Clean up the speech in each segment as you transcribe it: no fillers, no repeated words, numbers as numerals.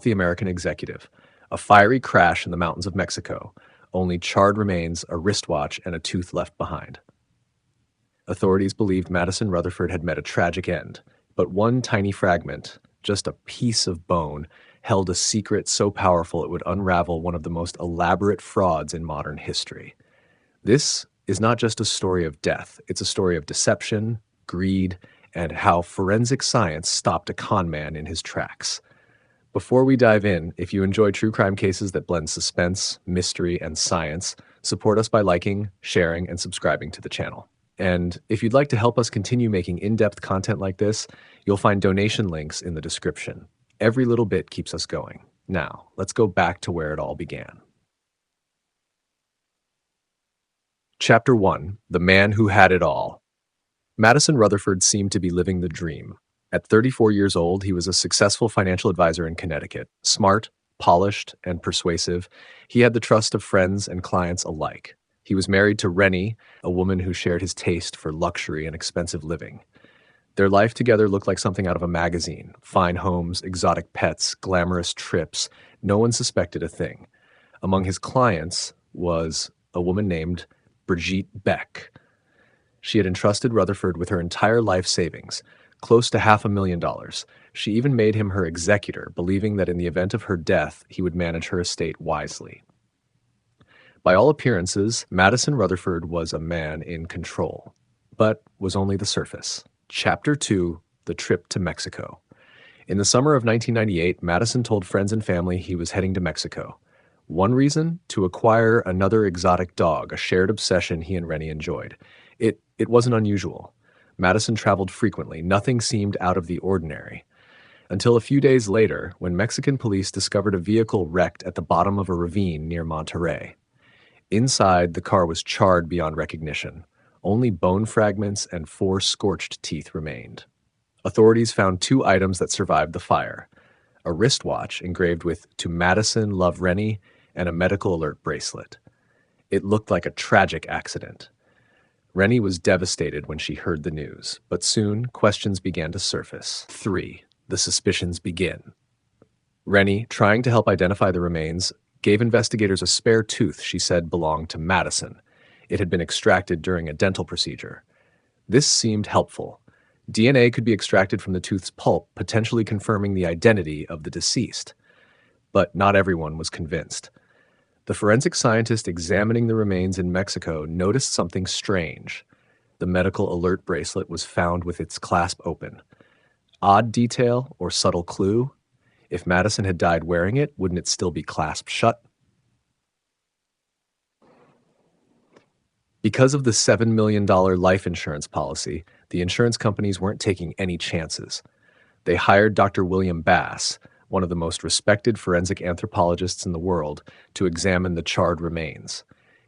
The American executive. A fiery crash in the mountains of Mexico. Only charred remains, a wristwatch, and a tooth left behind. Authorities believed Madison Rutherford had met a tragic end, but one tiny fragment, just a piece of bone, held a secret so powerful it would unravel one of the most elaborate frauds in modern history. This is not just a story of death, it's a story of deception, greed, and how forensic science stopped a con man in his tracks. Before we dive in, if you enjoy true crime cases that blend suspense, mystery, and science, support us by liking, sharing, and subscribing to the channel. And if you'd like to help us continue making in-depth content like this, you'll find donation links in the description. Every little bit keeps us going. Now, let's go back to where it all began. Chapter 1: The Man Who Had It All. Madison Rutherford seemed to be living the dream. At 34 years old, he was a successful financial advisor in Connecticut. Smart, polished, and persuasive, he had the trust of friends and clients alike. He was married to Rennie, a woman who shared his taste for luxury and expensive living. Their life together looked like something out of a magazine. Fine homes, exotic pets, glamorous trips. No one suspected a thing. Among his clients was a woman named Brigitte Beck. She had entrusted Rutherford with her entire life savings, close to $500,000. She even made him her executor, believing that in the event of her death, he would manage her estate wisely. By all appearances, Madison Rutherford was a man in control, but was only the surface. Chapter 2: The Trip to Mexico. In the summer of 1998, Madison told friends and family he was heading to Mexico. One reason? To acquire another exotic dog, a shared obsession he and Rennie enjoyed. It wasn't unusual. Madison traveled frequently. Nothing seemed out of the ordinary. Until a few days later, when Mexican police discovered a vehicle wrecked at the bottom of a ravine near Monterrey. Inside, the car was charred beyond recognition. Only bone fragments and 4 scorched teeth remained. Authorities found 2 items that survived the fire: a wristwatch engraved with "To Madison, Love Rennie," and a medical alert bracelet. It looked like a tragic accident. Rennie was devastated when she heard the news, but soon questions began to surface. 3. The suspicions begin. Rennie, trying to help identify the remains, gave investigators a spare tooth she said belonged to Madison. It had been extracted during a dental procedure. This seemed helpful. DNA could be extracted from the tooth's pulp, potentially confirming the identity of the deceased. But not everyone was convinced. The forensic scientist examining the remains in Mexico noticed something strange. The medical alert bracelet was found with its clasp open. Odd detail or subtle clue? If Madison had died wearing it, wouldn't it still be clasped shut? Because of the $7 million life insurance policy, the insurance companies weren't taking any chances. They hired Dr. William Bass, one of the most respected forensic anthropologists in the world, to examine the charred remains.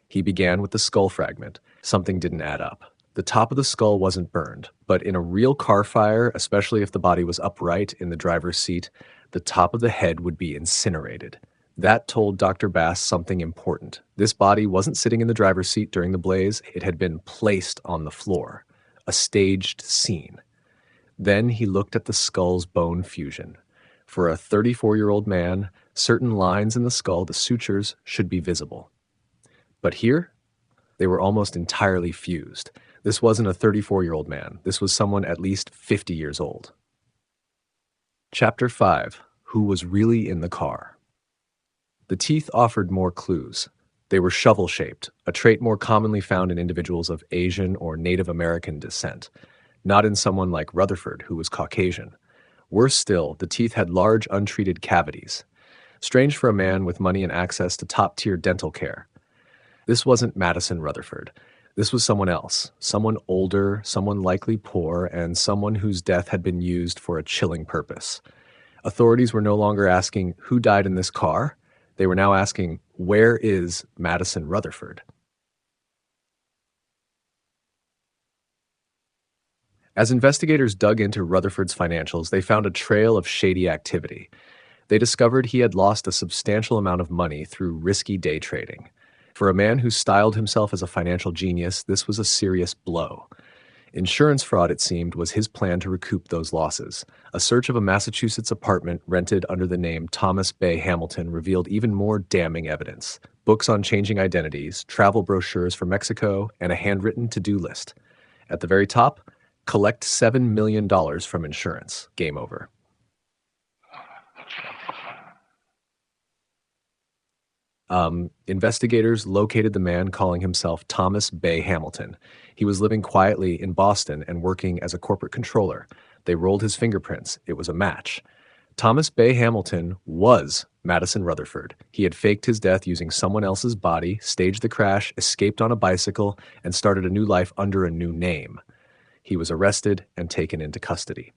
He began with the skull fragment. Something didn't add up. The top of the skull wasn't burned, but in a real car fire, especially if the body was upright in the driver's seat, the top of the head would be incinerated. That told Dr. Bass something important. This body wasn't sitting in the driver's seat during the blaze. It had been placed on the floor. A staged scene. Then he looked at the skull's bone fusion. For a 34-year-old man, certain lines in the skull, the sutures, should be visible. But here, they were almost entirely fused. This wasn't a 34-year-old man. This was someone at least 50 years old. Chapter 5: Who was really in the car? The teeth offered more clues. They were shovel-shaped, a trait more commonly found in individuals of Asian or Native American descent, not in someone like Rutherford, who was Caucasian. Worse still, the teeth had large, untreated cavities. Strange for a man with money and access to top-tier dental care. This wasn't Madison Rutherford. This was someone else, someone older, someone likely poor, and someone whose death had been used for a chilling purpose. Authorities were no longer asking, who died in this car? They were now asking, where is Madison Rutherford? As investigators dug into Rutherford's financials, they found a trail of shady activity. They discovered he had lost a substantial amount of money through risky day trading. For a man who styled himself as a financial genius, this was a serious blow. Insurance fraud, it seemed, was his plan to recoup those losses. A search of a Massachusetts apartment rented under the name Thomas Bay Hamilton revealed even more damning evidence: books on changing identities, travel brochures for Mexico, and a handwritten to-do list. At the very top, collect $7 million from insurance. Game over. Investigators located the man calling himself Thomas Bay Hamilton. He was living quietly in Boston and working as a corporate controller. They rolled his fingerprints. It was a match. Thomas Bay Hamilton was Madison Rutherford. He had faked his death using someone else's body, staged the crash, escaped on a bicycle, and started a new life under a new name. He was arrested and taken into custody.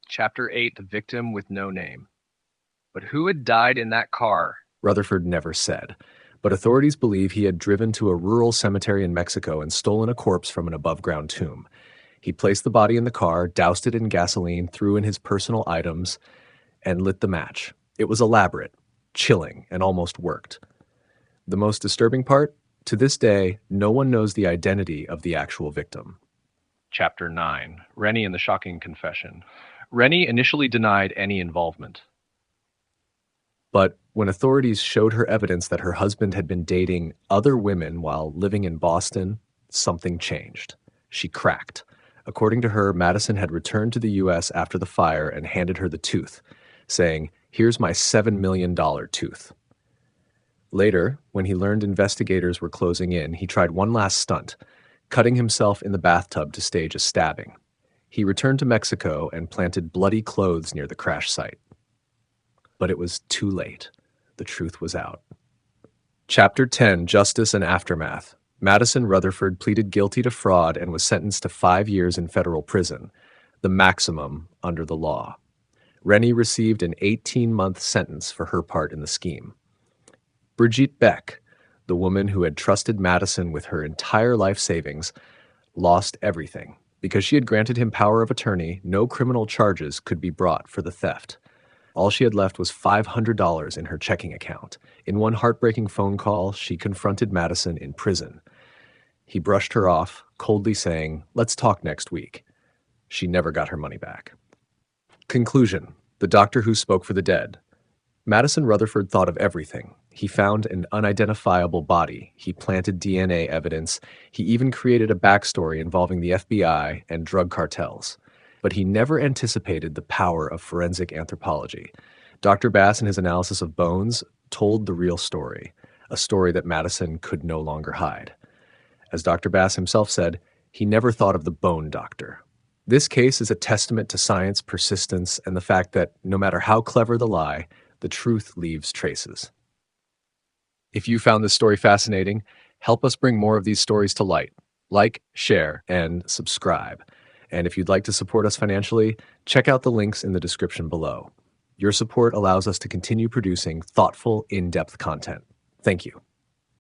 Chapter 8: The Victim with No Name. But who had died in that car? Rutherford never said, but authorities believe he had driven to a rural cemetery in Mexico and stolen a corpse from an above-ground tomb. He placed the body in the car, doused it in gasoline, threw in his personal items, and lit the match. It was elaborate, chilling, and almost worked. The most disturbing part? To this day, no one knows the identity of the actual victim. Chapter 9: Rennie and the Shocking Confession. Rennie initially denied any involvement. But when authorities showed her evidence that her husband had been dating other women while living in Boston, something changed. She cracked. According to her, Madison had returned to the U.S. after the fire and handed her the tooth, saying, "Here's my $7 million tooth." Later, when he learned investigators were closing in, he tried one last stunt, cutting himself in the bathtub to stage a stabbing. He returned to Mexico and planted bloody clothes near the crash site. But it was too late. The truth was out. Chapter 10: Justice and Aftermath. Madison Rutherford pleaded guilty to fraud and was sentenced to 5 years in federal prison, the maximum under the law. Rennie received an 18-month sentence for her part in the scheme. Brigitte Beck, the woman who had trusted Madison with her entire life savings, lost everything. Because she had granted him power of attorney, no criminal charges could be brought for the theft. All she had left was $500 in her checking account. In one heartbreaking phone call, she confronted Madison in prison. He brushed her off, coldly saying, "Let's talk next week." She never got her money back. Conclusion: the doctor who spoke for the dead. Madison Rutherford thought of everything. He found an unidentifiable body. He planted DNA evidence. He even created a backstory involving the FBI and drug cartels. But he never anticipated the power of forensic anthropology. Dr. Bass, in his analysis of bones, told the real story, a story that Madison could no longer hide. As Dr. Bass himself said, he never thought of the bone doctor. This case is a testament to science, persistence, and the fact that no matter how clever the lie, the truth leaves traces. If you found this story fascinating, help us bring more of these stories to light. Like, share, and subscribe. And if you'd like to support us financially, check out the links in the description below. Your support allows us to continue producing thoughtful, in-depth content. Thank you.